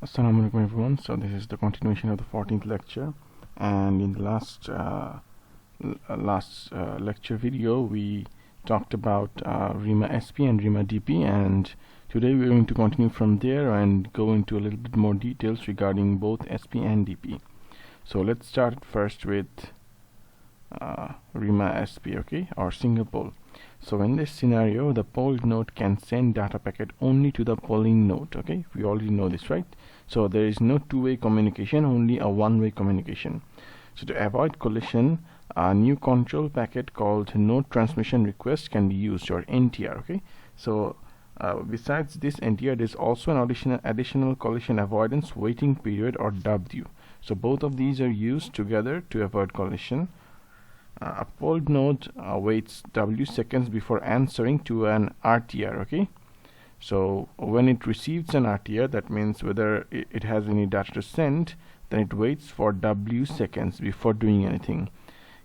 Assalamu alaikum everyone. So this is the continuation of the 14th lecture, and in the last lecture video we talked about RMRS and RDMDP, and today we're going to continue from there and go into a little bit more details regarding both SP and DP. So let's start first with RMRS, okay, or single pole. So in this scenario, the polled node can send data packet only to the polling node. Okay, we already know this, right? So there is no two-way communication, only a one-way communication. So to avoid collision, a new control packet called node transmission request can be used, or NTR. Okay, so besides this NTR, there is also an additional collision avoidance waiting period, or W. So both of these are used together to avoid collision. A polled node waits W seconds before answering to an RTR. Okay, so when it receives an RTR, that means whether it has any data to send, then it waits for W seconds before doing anything.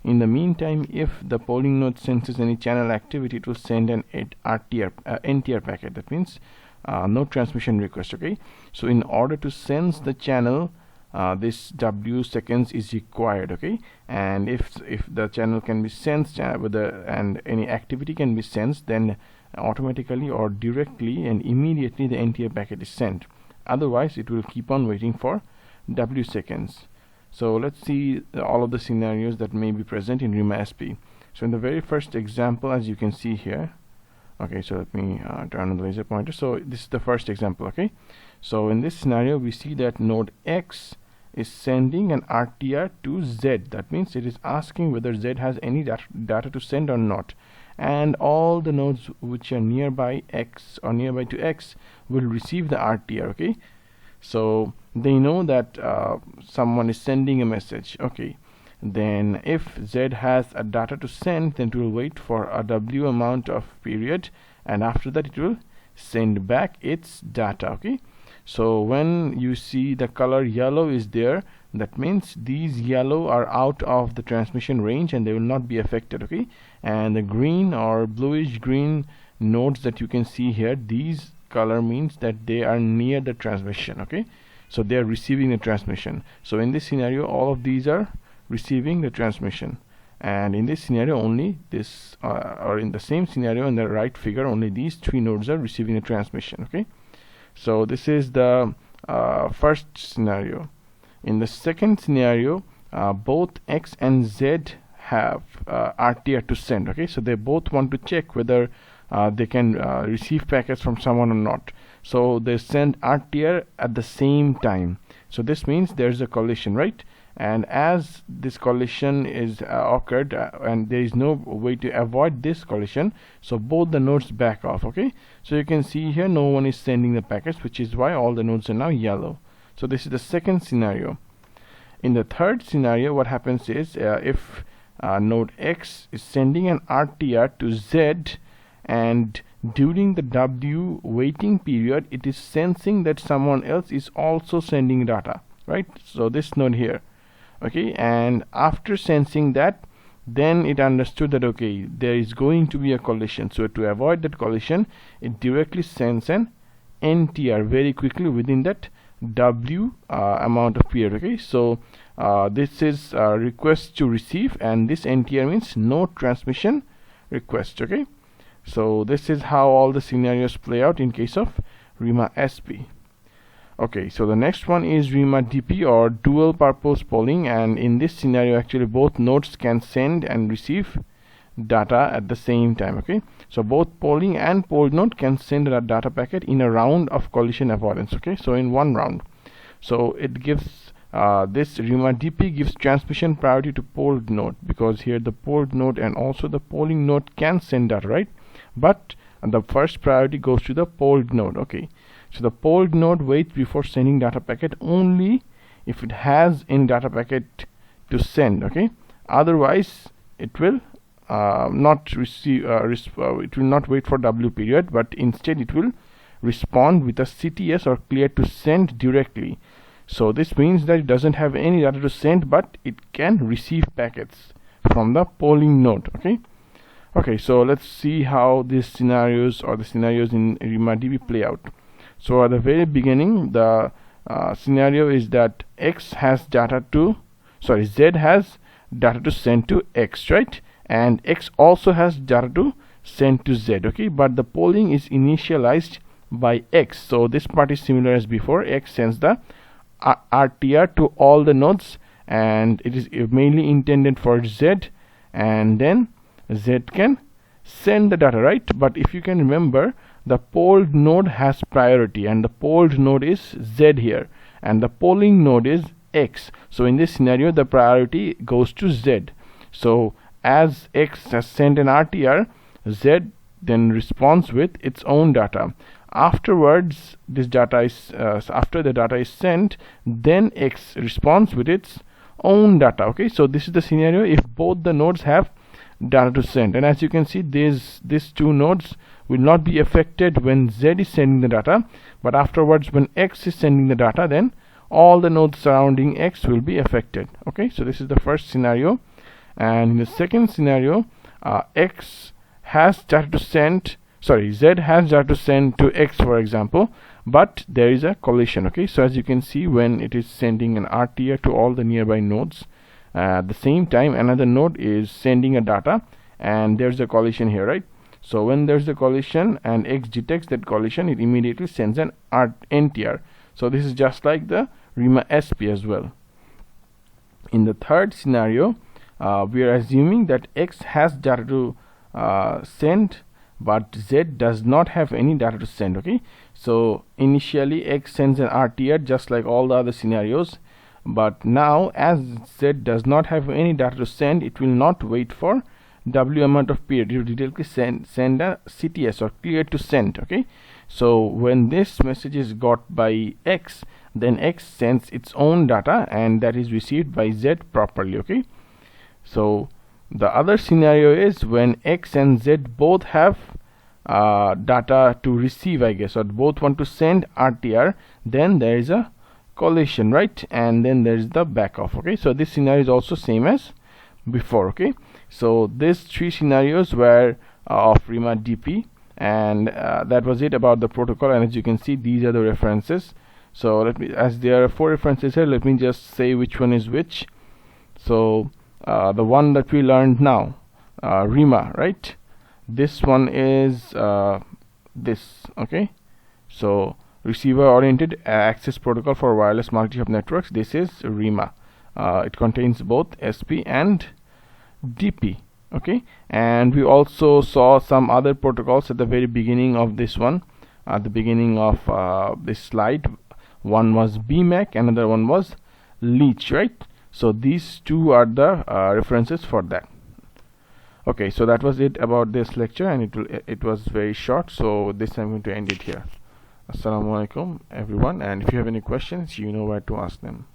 In the meantime, if the polling node senses any channel activity, it will send an NTR packet. That means node transmission request. Okay, so in order to sense the channel, this W seconds is required. Okay, and if the channel can be sensed and any activity can be sensed, then automatically or directly and immediately the NTR packet is sent. Otherwise it will keep on waiting for W seconds. So let's see all of the scenarios that may be present in RMRS. So in the very first example, as you can see here, okay, so let me turn on the laser pointer. So this is the first example. Okay, so in this scenario we see that node X is sending an RTR to Z. That means it is asking whether Z has any data to send or not, and all the nodes which are nearby X or nearby to X will receive the RTR. Okay, so they know that someone is sending a message. Okay, then if Z has a data to send, then it will wait for a W amount of period, and after that it will send back its data. Okay, so when you see the color yellow is there, that means these yellow are out of the transmission range and they will not be affected. Okay, and the green or bluish green nodes that you can see here, these color means that they are near the transmission. Okay, so they are receiving the transmission. So in this scenario, all of these are receiving the transmission, and in this scenario only this or in the same scenario in the right figure, only these three nodes are receiving the transmission. Okay, so this is the first scenario. In the second scenario, both X and Z have RTR to send. Okay, so they both want to check whether they can receive packets from someone or not. So they send RTR at the same time. So this means there's a collision, right? And as this collision is occurred and there is no way to avoid this collision, so both the nodes back off. Okay, so you can see here no one is sending the packets, which is why all the nodes are now yellow. So this is the second scenario. In the third scenario, what happens is if node X is sending an RTR to Z, and during the W waiting period it is sensing that someone else is also sending data, right? So this node here. Okay, and after sensing that, then it understood that okay, there is going to be a collision. So to avoid that collision, it directly sends an NTR very quickly within that W amount of period. Okay, so this is a request to receive, and this NTR means no transmission request. Okay, so this is how all the scenarios play out in case of RMRS. Okay, so the next one is RDMDP, or dual purpose polling, and in this scenario actually both nodes can send and receive data at the same time. Okay, so both polling and polled node can send a data packet in a round of collision avoidance. Okay, so in one round. So it gives this RDMDP gives transmission priority to polled node, because here the polled node and also the polling node can send data, right? But the first priority goes to the polled node. Okay, so the polled node waits before sending data packet only if it has any data packet to send. Okay, otherwise it will not receive it will not wait for W period, but instead it will respond with a CTS, or clear to send, directly. So this means that it doesn't have any data to send, but it can receive packets from the polling node. Okay, so let's see how these scenarios, or the scenarios in RMRDP, play out. So at the very beginning, the scenario is that X has data to, sorry, Z has data to send to X, right? And X also has data to send to Z, okay? But the polling is initialized by X, so this part is similar as before. X sends the RTR to all the nodes, and it is mainly intended for Z, and then Z can send the data, right? But if you can remember, the polled node has priority, and the polled node is Z here, and the polling node is X. So in this scenario, the priority goes to Z. So as X has sent an RTR, Z then responds with its own data. Afterwards, this data is after the data is sent, then X responds with its own data, okay? So this is the scenario if both the nodes have data to send, and as you can see, these two nodes will not be affected when Z is sending the data, but afterwards when X is sending the data, then all the nodes surrounding X will be affected, okay? So this is the first scenario. And in the second scenario, X has data to send, sorry, Z has data to send to X, for example, but there is a collision, okay? So as you can see, when it is sending an RTR to all the nearby nodes, at the same time another node is sending a data, and there's a collision here, right? So when there's a collision and X detects that collision, it immediately sends an NTR. So this is just like the RMRS SP as well. In the third scenario, we are assuming that X has data to send, but Z does not have any data to send, okay? So initially X sends an RTR just like all the other scenarios, but now as Z does not have any data to send, it will not wait for W amount of period. It will directly send a CTS, or clear to send, okay? So when this message is got by X, then X sends its own data, and that is received by Z properly, okay? So the other scenario is when X and Z both have data to receive, I guess, or both want to send RTR, then there is a collision, right? And then there is the back off, okay? So this scenario is also same as before, okay? So these three scenarios were of RDMDP, and that was it about the protocol. And as you can see, these are the references. So let me, as there are 4 references here, let me just say which one is which. So the one that we learned now, RMA, right? This one is this, okay? So receiver oriented access protocol for wireless multi-hop networks. This is RMA. It contains both SP and DP, okay? And we also saw some other protocols at the very beginning of this one, at the beginning of this slide. One was BMAC, another one was LEACH, right? So these two are the references for that. Okay, so that was it about this lecture, and it was very short, so this I'm going to end it here. Assalamu alaikum everyone, and if you have any questions, you know where to ask them.